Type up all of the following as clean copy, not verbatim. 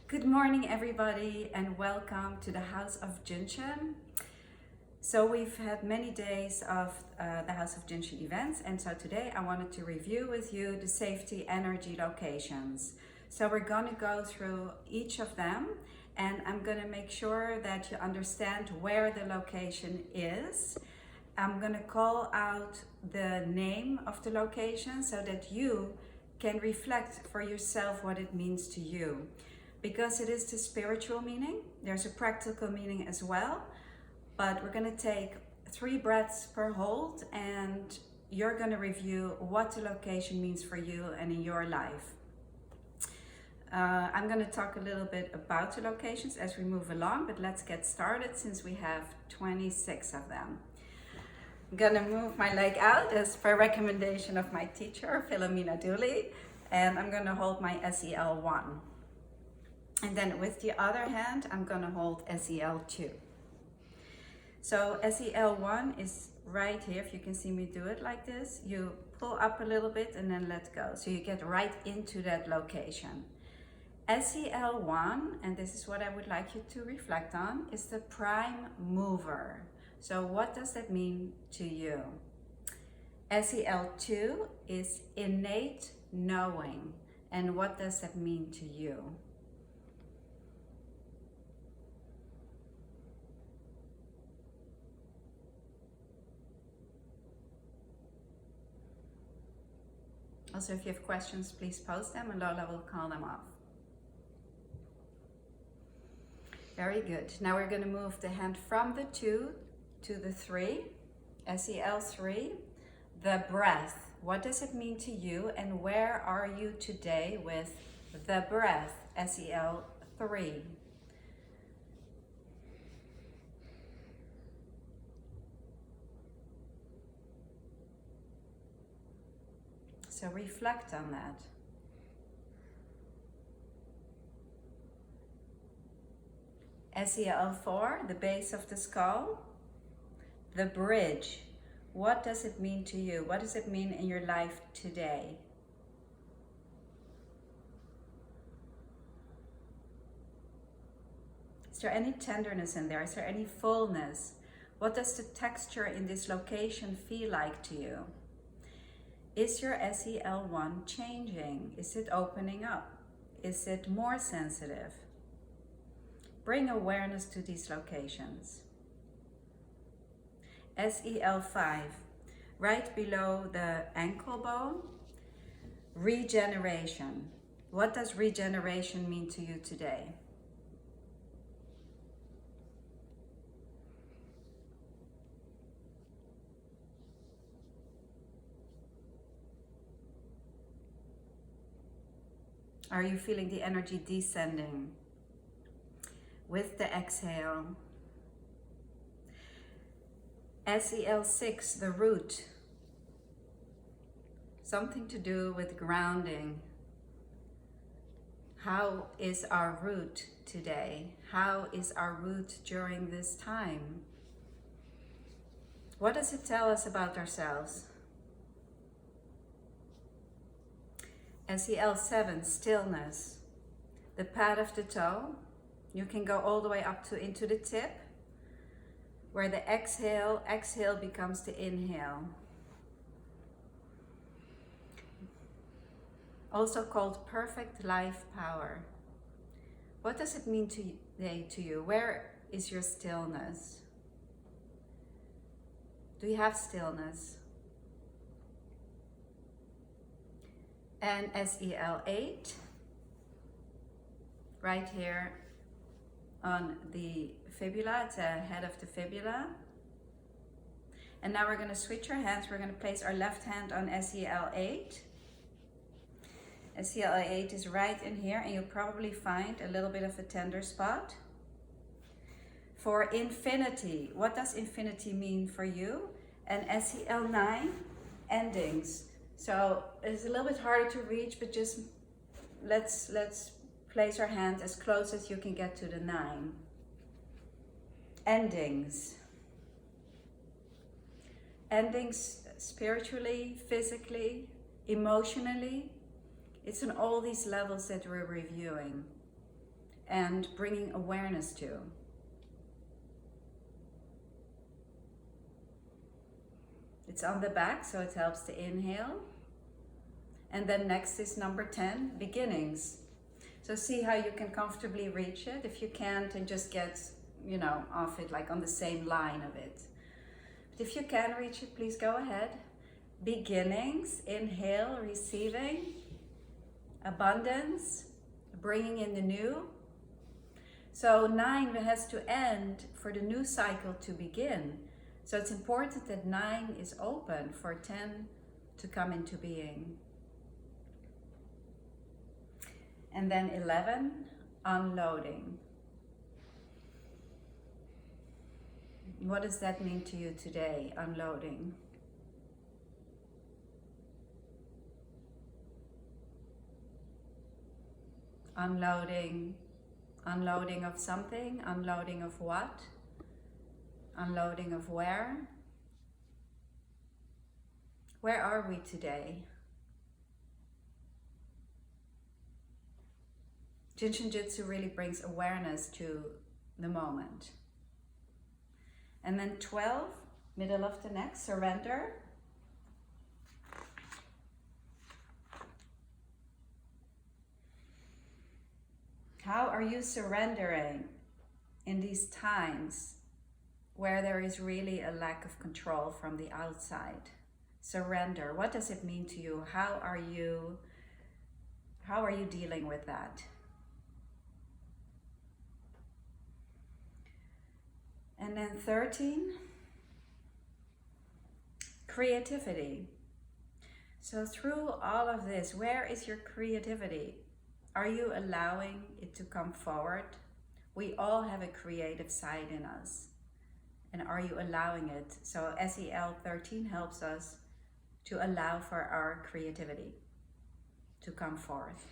Good morning, everybody, and welcome to the House of Jin Shin. So we've had many days of the House of Jin Shin events, and so today I wanted to review with you the safety energy locations. So we're going to go through each of them, and I'm going to make sure that you understand where the location is. I'm going to call out the name of the location so that you can reflect for yourself what it means to you. Because it is the spiritual meaning, there's a practical meaning as well, but we're going to take 3 breaths per hold and you're going to review what the location means for you and in your life. I'm going to talk a little bit about the locations as we move along, but let's get started since we have 26 of them. I'm going to move my leg out as per recommendation of my teacher, Philomena Dooley, and I'm going to hold my SEL 1. And then with the other hand, I'm going to hold SEL 2. So SEL 1 is right here. If you can see me do it like this, you pull up a little bit and then let go. So you get right into that location. SEL 1, and this is what I would like you to reflect on, is the prime mover. So what does that mean to you? SEL 2 is innate knowing. And what does that mean to you? Also, if you have questions, please post them and Lola will call them off. Very good. Now we're going to move the hand from the 2 to the 3, SEL 3, the breath. What does it mean to you and where are you today with the breath, SEL 3? So reflect on that. SEL 4, the base of the skull, the bridge. What does it mean to you? What does it mean in your life today? Is there any tenderness in there? Is there any fullness? What does the texture in this location feel like to you? Is your SEL 1 changing? Is it opening up? Is it more sensitive? Bring awareness to these locations. SEL 5, right below the ankle bone, regeneration. What does regeneration mean to you today? Are you feeling the energy descending with the exhale? SEL 6, the root. Something to do with grounding. How is our root today? How is our root during this time? What does it tell us about ourselves? SEL 7, stillness. The pad of the toe. You can go all the way up to into the tip, where the exhale becomes the inhale. Also called perfect life power. What does it mean today to you? Where is your stillness? Do you have stillness? And SEL 8, right here on the fibula, at the head of the fibula. And now we're going to switch our hands. We're going to place our left hand on SEL 8. SEL 8 is right in here, and you'll probably find a little bit of a tender spot. For infinity, what does infinity mean for you? And SEL 9, endings. So it's a little bit harder to reach, but just let's place our hand as close as you can get to the 9. Endings. Endings spiritually, physically, emotionally. It's on all these levels that we're reviewing. and bringing awareness to. It's on the back, so it helps to inhale. And then next is number 10, beginnings. So see how you can comfortably reach it. If you can't, and just get, off it, like on the same line of it. But if you can reach it, please go ahead. Beginnings, inhale, receiving, abundance, bringing in the new. So 9 has to end for the new cycle to begin. So it's important that 9 is open for 10 to come into being. And then 11, unloading. What does that mean to you today, unloading? Unloading of something, unloading of what? Unloading of where? Where are we today? Jin Shin Jyutsu really brings awareness to the moment. And then 12, middle of the neck, surrender. How are you surrendering in these times where there is really a lack of control from the outside? Surrender. What does it mean to you? How are you dealing with that? And then 13, creativity. So through all of this, where is your creativity? Are you allowing it to come forward? We all have a creative side in us. And are you allowing it? So SEL 13 helps us to allow for our creativity to come forth.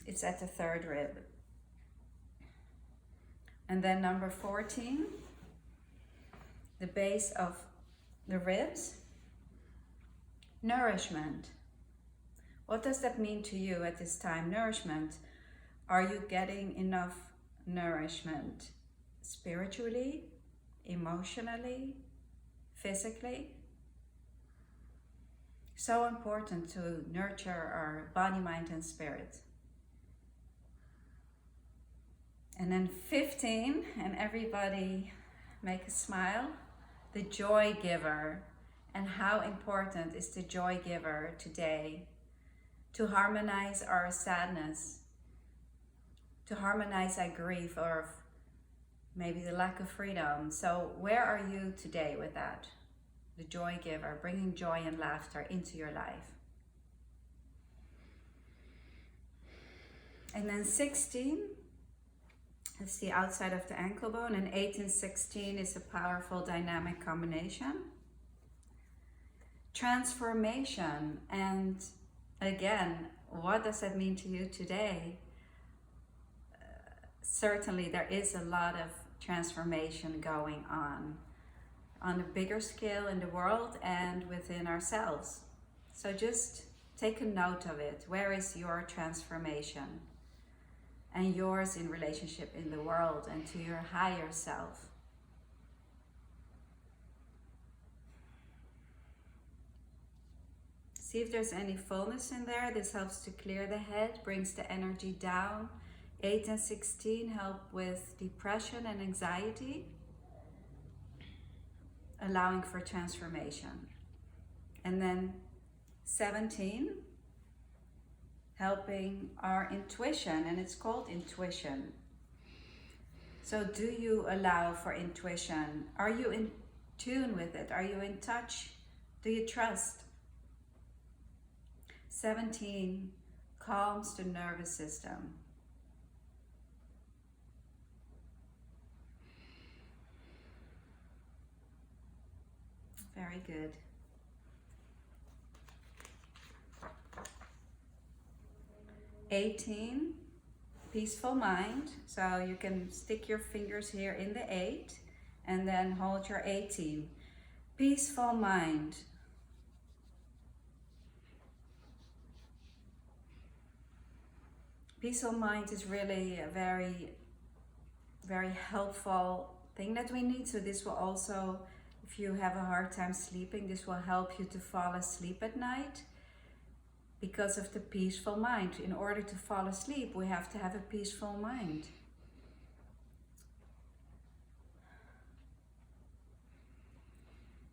It's at the 3rd rib. And then number 14, the base of the ribs, nourishment. What does that mean to you at this time? Nourishment. Are you getting enough nourishment spiritually, emotionally, physically? So important to nurture our body, mind, and spirit. And then 15, and everybody make a smile, the joy giver. And how important is the joy giver today to harmonize our sadness, to harmonize our grief, or maybe the lack of freedom. So where are you today with that? The joy giver, bringing joy and laughter into your life. And then 16, it's the outside of the ankle bone, and 8 and 16 is a powerful dynamic combination. Transformation, and again, what does that mean to you today? Certainly there is a lot of transformation going on a bigger scale in the world and within ourselves. So just take a note of it. Where is your transformation? And yours in relationship in the world and to your higher self. See if there's any fullness in there. This helps to clear the head, brings the energy down. 8 and 16 help with depression and anxiety, allowing for transformation. And then 17, helping our intuition, and it's called intuition. So do you allow for intuition? Are you in tune with it? Are you in touch? Do you trust? 17 calms the nervous system. Very good. 18, peaceful mind. So you can stick your fingers here in the 8 and then hold your 18. Peaceful mind. Peace of mind is really a very, very helpful thing that we need. So this will also, if you have a hard time sleeping, this will help you to fall asleep at night because of the peaceful mind. In order to fall asleep, we have to have a peaceful mind.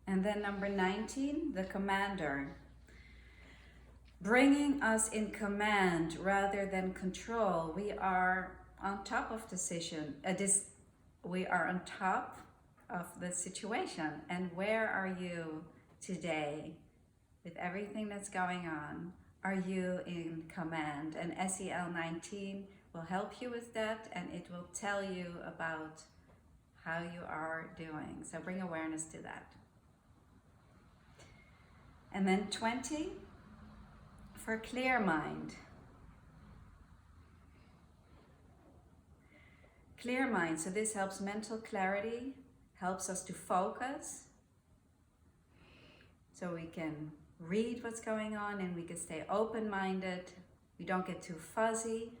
And then number 19, the commander. Bringing us in command rather than control. We are on top of we are on top of the situation. And where are you today with everything that's going on? Are you in command? And SEL 19 will help you with that, and it will tell you about how you are doing. So bring awareness to that. And then 20, for clear mind. Clear mind, so this helps mental clarity, helps us to focus, so we can read what's going on and we can stay open-minded, we don't get too fuzzy.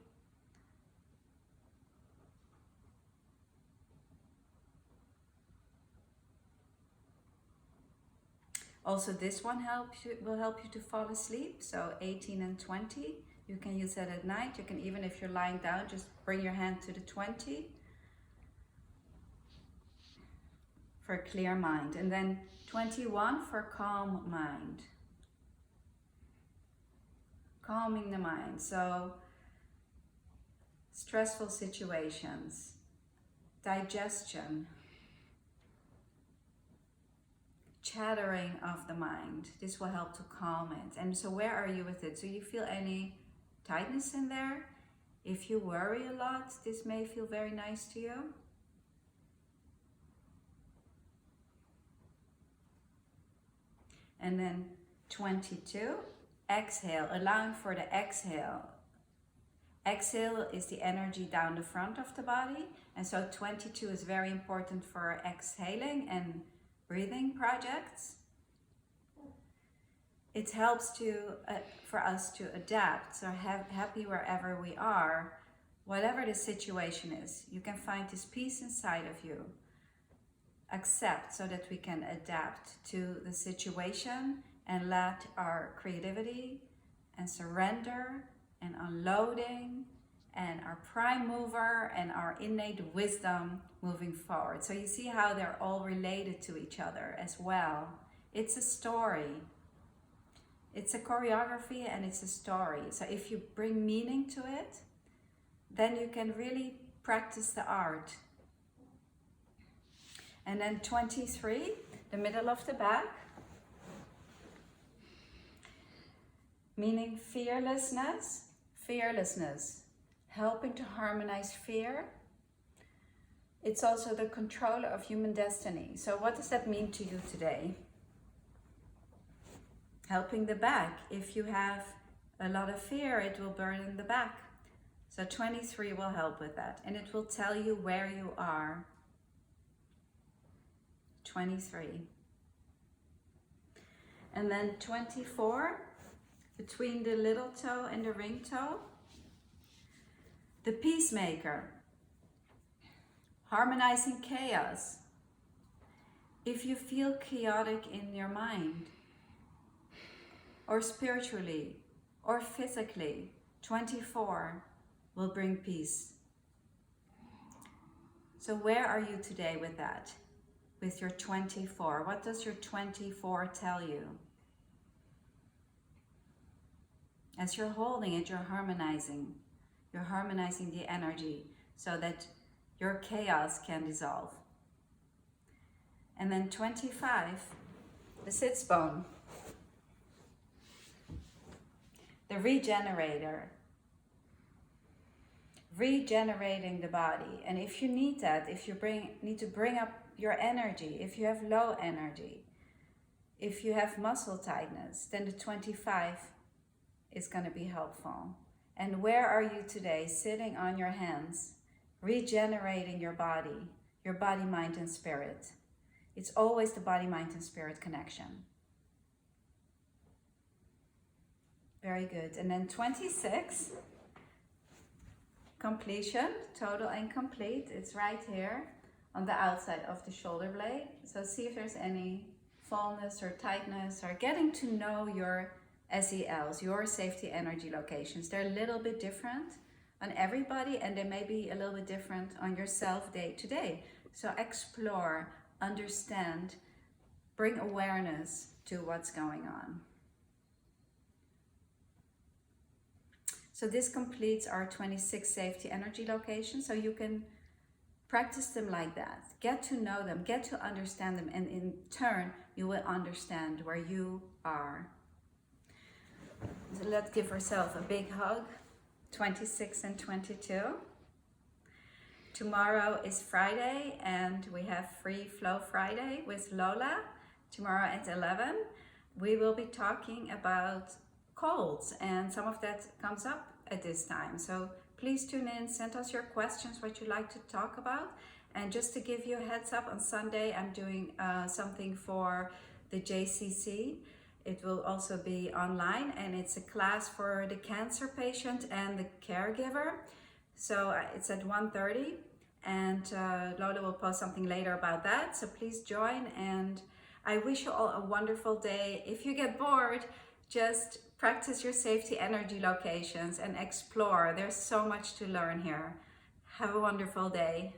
Also, this one will help you to fall asleep. So 18 and 20, you can use that at night. You can, even if you're lying down, just bring your hand to the 20 for a clear mind. And then 21 for calm mind. Calming the mind. So stressful situations, digestion, chattering of the mind. This will help to calm it. And so where are you with it? So you feel any tightness in there? If you worry a lot, this may feel very nice to you. And then 22, exhale, allowing for the exhale. Exhale is the energy down the front of the body. And so 22 is very important for exhaling and breathing projects. It helps for us to adapt, so happy wherever we are, whatever the situation is. You can find this peace inside of you. Accept so that we can adapt to the situation and let our creativity and surrender and unloading and our prime mover and our innate wisdom moving forward. So you see how they're all related to each other as well. It's a story. It's a choreography and it's a story. So if you bring meaning to it, then you can really practice the art. And then 23, the middle of the back, meaning fearlessness. Fearlessness, helping to harmonize fear. It's also the controller of human destiny. So what does that mean to you today? Helping the back. If you have a lot of fear, it will burden the back. So 23 will help with that. And it will tell you where you are. 23. And then 24, between the little toe and the ring toe. The peacemaker. Harmonizing chaos. If you feel chaotic in your mind, or spiritually, or physically, 24 will bring peace. So where are you today with that? With your 24? What does your 24 tell you? As you're holding it, you're harmonizing. You're harmonizing the energy so that your chaos can dissolve. And then 25, the sits bone. The regenerator. Regenerating the body. And if you need that, if you need to bring up your energy, if you have low energy, if you have muscle tightness, then the 25 is going to be helpful. And where are you today? Sitting on your hands, regenerating your body, mind, and spirit. It's always the body, mind, and spirit connection. Very good. And then 26, completion, total and complete. It's right here on the outside of the shoulder blade. So see if there's any fullness or tightness, or getting to know your SELs, your safety energy locations. They're a little bit different on everybody, and they may be a little bit different on yourself day to day. So explore, understand, bring awareness to what's going on. So this completes our 26 safety energy locations. So you can practice them like that. Get to know them, get to understand them, and in turn, you will understand where you are. So let's give ourselves a big hug. 26 and 22. Tomorrow is Friday, and we have Free Flow Friday with Lola. Tomorrow at 11, we will be talking about colds, and some of that comes up at this time. So please tune in, send us your questions, what you'd like to talk about. And just to give you a heads up, on Sunday I'm doing something for the JCC. It will also be online, and it's a class for the cancer patient and the caregiver. So it's at 1:30, and Lola will post something later about that. So please join, and I wish you all a wonderful day. If you get bored, just practice your safety energy locations and explore. There's so much to learn here. Have a wonderful day.